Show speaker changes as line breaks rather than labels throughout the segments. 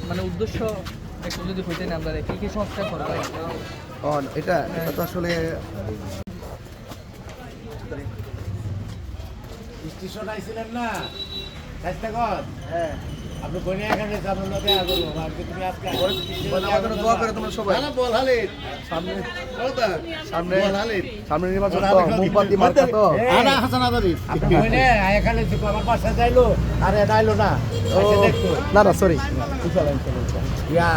মানে উদ্দেশ্য একটু যদি হইতেন আপনারা কি কি সংস্কার করবেন?
এটা তো আসলে
স্টেশন আইছিলেন না স্বাস্থ্যকর। হ্যাঁ, আপনি বনে এখানে আপনার লোকে আসবো আর তুমি আজকে
আমার জন্য দোয়া করে তোমরা সবাই।
না বল হালিদ
সামনে
সামনে বল হালিদ
সামনে নির্বাচন তো মুম্বাতি মার্কা তো।
আনা হাসান আদরি আপনি বনে এখানে যে আমার পাশে যাইলো আর এটা আইলো না আচ্ছা দেখো
না না সরি
ইয়া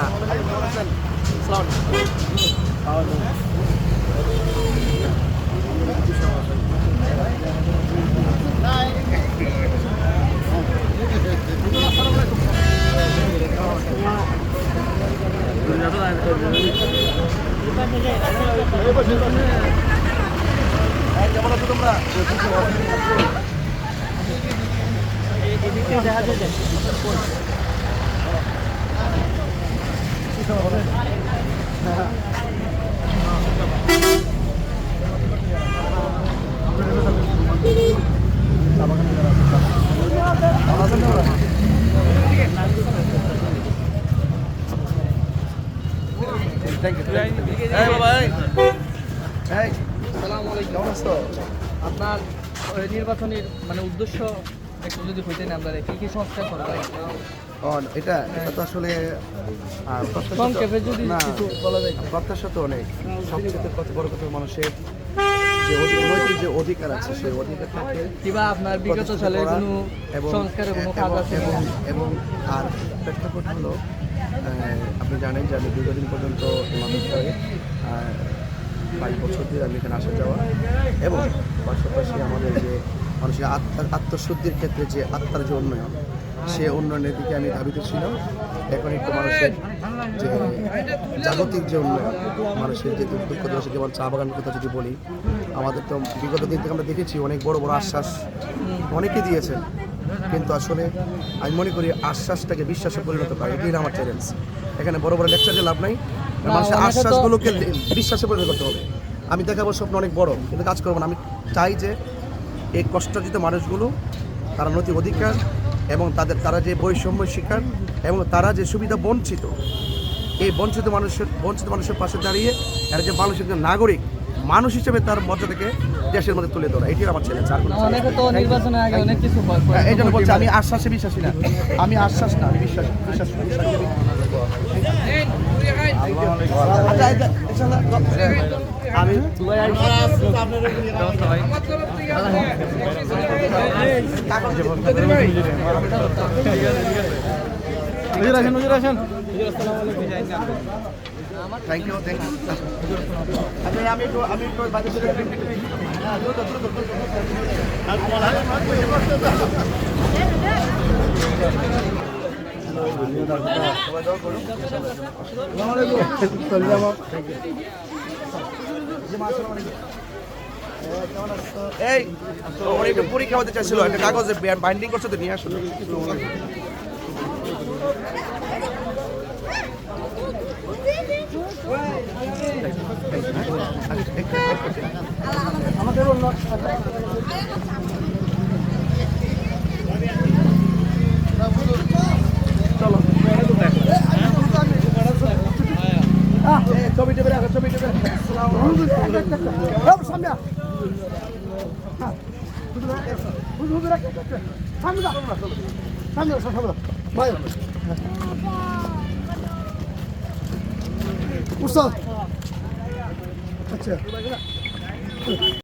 কেমন আছো তোমরা?
আপনার নির্বাচনের মানে উদ্দেশ্য একটু যদি হইতেন আপনারা কি কি সংস্কার করবেন?
এটা তো আসলে
সংক্ষেপে যদি কিছু বলা যায়।
প্রত্যাশা তো অনেক। সবচেয়ে বড় কথা মানুষের যে নৈতিক যে অধিকার আছে সেই অধিকার থাকে
কিংবা আপনার বিগত সালের কোনো সংস্কারের কোনো কাজ আছে
এবং আর প্রেক্ষাপট হলো আপনি জানেন যে আমি দীর্ঘদিন পর্যন্ত মানুষের 22 বছর ধরে আমি এখানে আসা যাওয়া এবং পাশাপাশি আমাদের যে মানুষের আত্মশুদ্ধির ক্ষেত্রে যে আত্মার যে উন্নয়ন সে উন্নয়নের দিকে আমি ধাবিত ছিলাম। এখন একটু মানুষের যে জাগতিক যে উন্নয়ন মানুষের যে দুঃখ দশা যেমন চা বাগানের কথা যদি বলি, আমাদের তো বিগত দিন থেকে আমরা দেখেছি অনেক বড় বড় আশ্বাস অনেকে দিয়েছেন, কিন্তু আসলে আমি মনে করি আশ্বাসটাকে বিশ্বাসে পরিণত করা এটাই আমার চ্যালেঞ্জ। এখানে বড় বড় লেকচার যে লাভ নাই, মানুষের আশ্বাসগুলোকে বিশ্বাসে পরিণত করতে হবে। আমি দেখাবো স্বপ্ন অনেক বড়, কিন্তু কাজ করবো না। আমি চাই যে এই কষ্টার্জিত মানুষগুলো তারা নৈতিক অধিকার এবং তারা যে বৈষম্য শিকার এবং তারা যে সুবিধা বঞ্চিত, এই বঞ্চিত মানুষের পাশে দাঁড়িয়ে এরা যে মানুষের নাগরিক মানুষ হিসেবে তার মর্যাদাকে দেশের মধ্যে তুলে ধরা, এটি আমার চ্যালেঞ্জ। এই জন্য বলছি আমি আশ্বাসে বিশ্বাসী না, আমি আশ্বাস না, আমি বিশ্বাস। আমি থ্যাংক ইউ আমি একটু বাজে এই একটু পরীক্ষা হতে চাইছিল, একটা কাগজে বাইন্ডিং করছে তো নিয়ে আসলো। আমাদের চলো ছবি টেবে রাখো, ছবি টেবে আচ্ছা